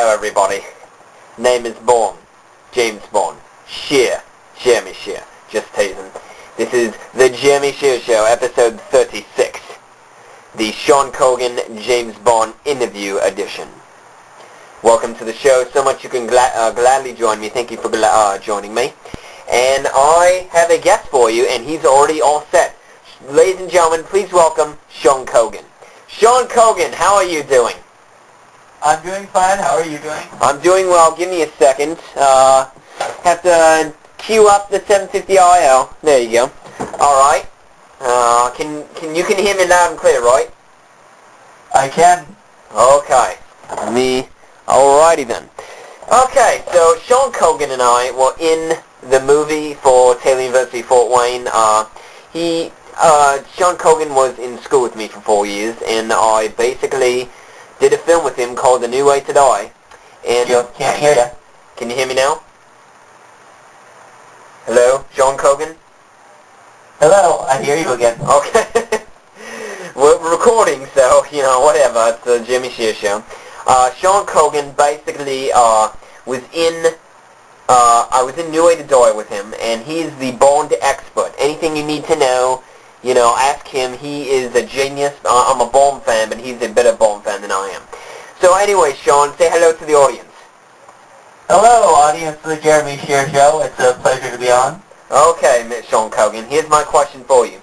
Hello everybody. Name is Bourne. James Bourne. Jeremy Shear. Just teasing. This is the Jeremy Shear Show, episode 36. The Sean Cogan James Bond interview edition. Welcome to the show. So much you can gladly join me. Thank you for joining me. And I have a guest for you, and he's already all set. Ladies and gentlemen, please welcome Sean Cogan. Sean Cogan, how are you doing? I'm doing fine. How are you doing? I'm doing well. Give me a second. Have to queue up the 750 IL. There you go. All right. You can hear me loud and clear, right? I can. Okay. Alrighty then. Okay. So Sean Cogan and I were in the movie for Taylor University Fort Wayne. Sean Cogan was in school with me for 4 years, and I basically did a film with him called A New Way to Die. And can't hear you. Can you hear me now? Hello, Sean Cogan? Hello, I hear you again. Okay. We're recording, so, whatever. It's the Jimmy Shear Show. Sean Cogan basically was in... I was in New Way to Die with him, and he's the Bond expert. Anything you need to know, ask him. He is a genius. I'm a Bond fan, but he's a better Bond fan than I am. So anyway, Sean, say hello to the audience. Hello, audience of the Jeremy Shear Show. It's a pleasure to be on. Okay, Sean Cogan, here's my question for you.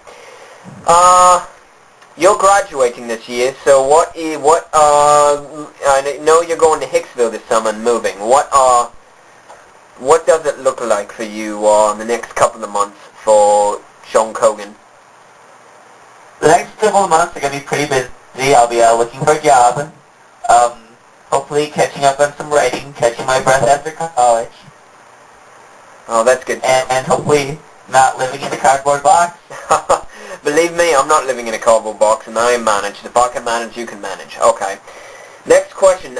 You're graduating this year, so I know you're going to Hicksville this summer and moving. What does it look like for you in the next couple of months for Sean Cogan? The next couple of months are going to be pretty busy. I'll be looking for a job, hopefully catching up on some writing, catching my breath after college. Oh, that's good. And hopefully not living in a cardboard box. Believe me, I'm not living in a cardboard box, and I am managed. If I can manage, you can manage. Okay. Next question.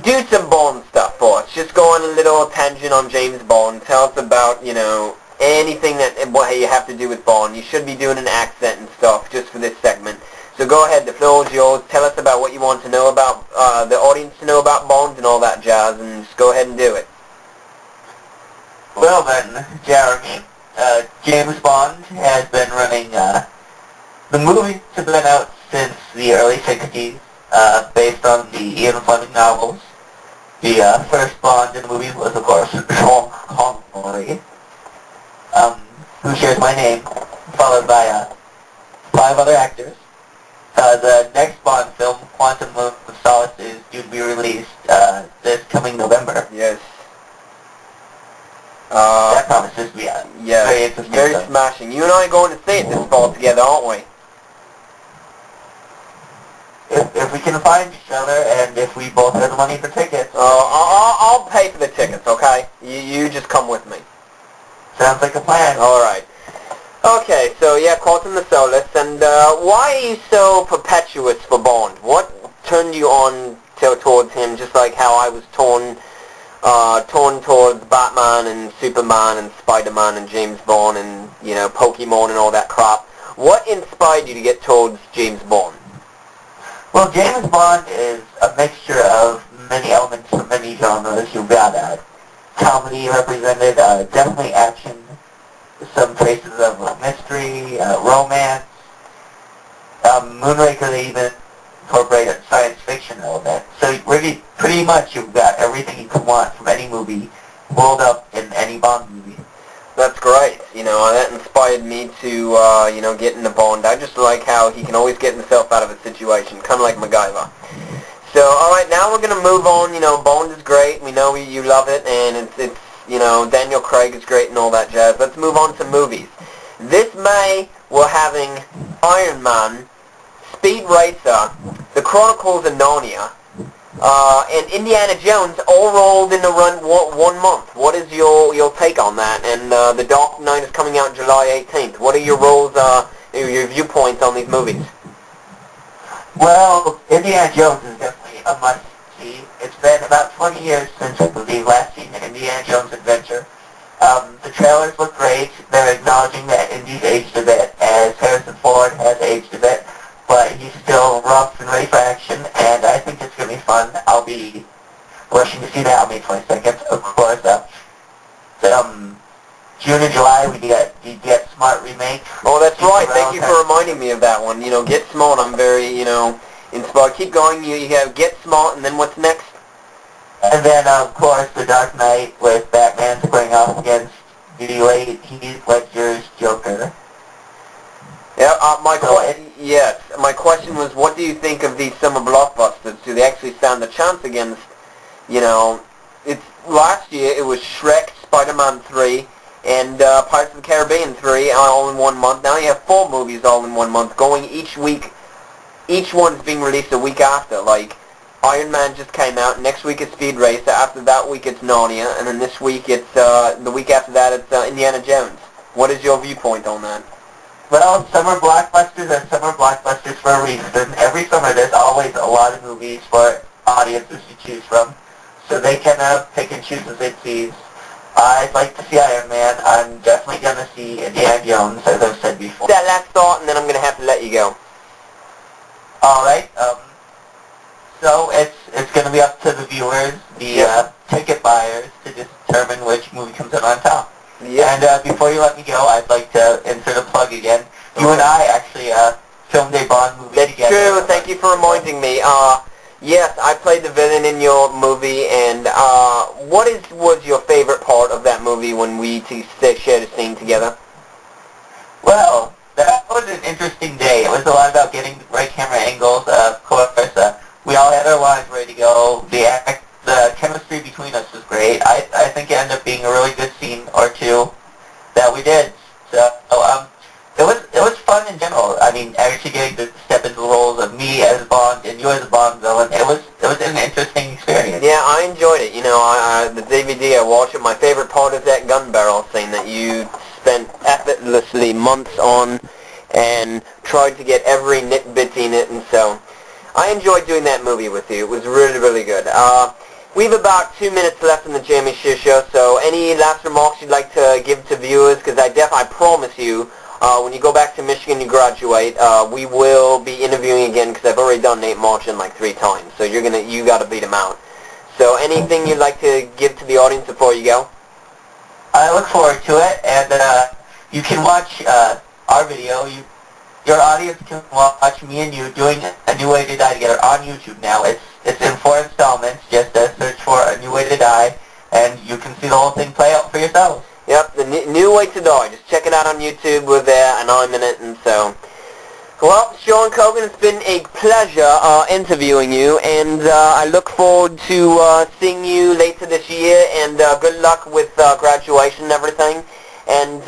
Do some Bond stuff for us. Just go on a little tangent on James Bond. Tell us about, anything what you have to do with Bond. You should be doing an accent and stuff just for this segment. So go ahead, the floor is yours. Tell us about what you want to know about, the audience to know about Bond and all that jazz, and just go ahead and do it. Well then, Jeremy, James Bond has been running, the movies have been out since the early 60s, based on the Ian Fleming novels. The first Bond in the movie was, of course, Sean Connery, who shares my name, followed by 5 other actors. The next Bond film, Quantum of Solace, is due to be released this coming November. Yes. That promises to be very interesting. Very smashing. You and I are going to see it this fall together, aren't we? If we can find each other, and if we both have the money for tickets. I'll pay for the tickets, okay? You just come with me. Sounds like a plan. Alright. Okay, so yeah, Quantum of Solace, and why are you so perpetuous for Bond? What turned you on towards him, just like how I was torn towards Batman and Superman and Spider-Man and James Bond and, Pokemon and all that crap? What inspired you to get towards James Bond? Well, James Bond is a mixture of many elements from many genres. You've got comedy represented, definitely action, some traces of mystery, romance. Moonraker, they even incorporated science fiction element. So really, pretty much you've got everything you could want from any movie rolled up in any Bond movie. That's great. That inspired me to, get into Bond. I just like how he can always get himself out of a situation, kind of like MacGyver. So, alright, now we're going to move on. Bond is great. We know you love it, and it's Daniel Craig is great and all that jazz. Let's move on to movies. This May, we're having Iron Man, Speed Racer, The Chronicles of Narnia, and Indiana Jones all rolled in the run 1 month. What is your take on that? And The Dark Knight is coming out July 18th. What are your your viewpoints on these movies? Well, Indiana Jones is definitely a must-see. It's been about 20 years since I believe last seen an Indiana Jones adventure. The trailers look great. They're acknowledging that Indy's aged a bit, as Harrison Ford has aged a bit, but he's still rough and ready for action, and I think it's going to be fun. I'll I'll be rushing to see that on May 22nd, of course. June and July, we get the Get Smart remake. Oh, that's right. Thank you for reminding me of that one. You know, Get Smart, I'm very, inspired. Keep going. You have Get Smart, and then what's next? And then, of course, The Dark Knight with Batman squaring off against the late Heath Ledger's Joker. Yeah, my question was, what do you think of these summer blockbusters? Do they actually stand a chance against, last year it was Shrek, Spider-Man 3, and Pirates of the Caribbean 3 all in 1 month. Now you have 4 movies all in 1 month going each week. Each one's being released a week after. Like, Iron Man just came out. Next week it's Speed Racer. After that week it's Narnia. And then this week it's, the week after that it's Indiana Jones. What is your viewpoint on that? Well, summer blockbusters are summer blockbusters for a reason. Every summer there's always a lot of movies for audiences to choose from. So they can pick and choose as they please. I'd like to see Iron Man. I'm definitely going to see Indiana Jones, as I've said before. That last thought, and then I'm going to have to let you go. Alright, so it's going to be up to the viewers, the ticket buyers, to determine which movie comes out on top. Yep. And before you let me go, I'd like to insert a plug again. You and I actually filmed a Bond movie together. That's true. Thank you for reminding me. Yes, I played the villain in your movie, and what was your favorite part of that movie when we shared a scene together? Well, that was an interesting day. It was a lot about getting the right camera angles. Of course, we all had our lines ready to go. The chemistry between us was great. I think it ended up being a really good scene or two that we did. So it was fun in general. I mean, actually getting to step into the roles of me as Bond and you as a Bond villain, it was an interesting experience. Yeah, I enjoyed it. The DVD I watched it. My favorite part is that gun barrel scene that you spent effortlessly months on and tried to get every nitbit in it, and so I enjoyed doing that movie with you. It was really, really good. We have about 2 minutes left in the Jamie Shear Show, so any last remarks you'd like to give to viewers? Because I promise you, when you go back to Michigan, you graduate, we will be interviewing again, because I've already done Nate Marchand like 3 times, so you got to beat him out. So anything you'd like to give to the audience before you go? I look forward to it, and you can watch our video. Your audience can watch me and you doing A New Way to Die together on YouTube now. It's in 4 installments. Just search for A New Way to Die, and you can see the whole thing play out for yourselves. Yep, The New Way to Die. Just check it out on YouTube. We're there, and I'm in it, and so... Well, Sean Cogan, it's been a pleasure interviewing you, and I look forward to seeing you later this year, and good luck with graduation and everything. And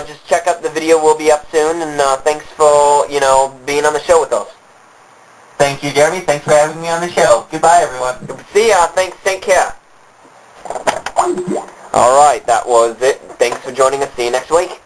just check out the video. Will be up soon, and thanks for, being on the show with us. Thank you, Jeremy. Thanks for having me on the show. Goodbye, everyone. See ya. Thanks. Take care. All right, that was it. Thanks for joining us. See you next week.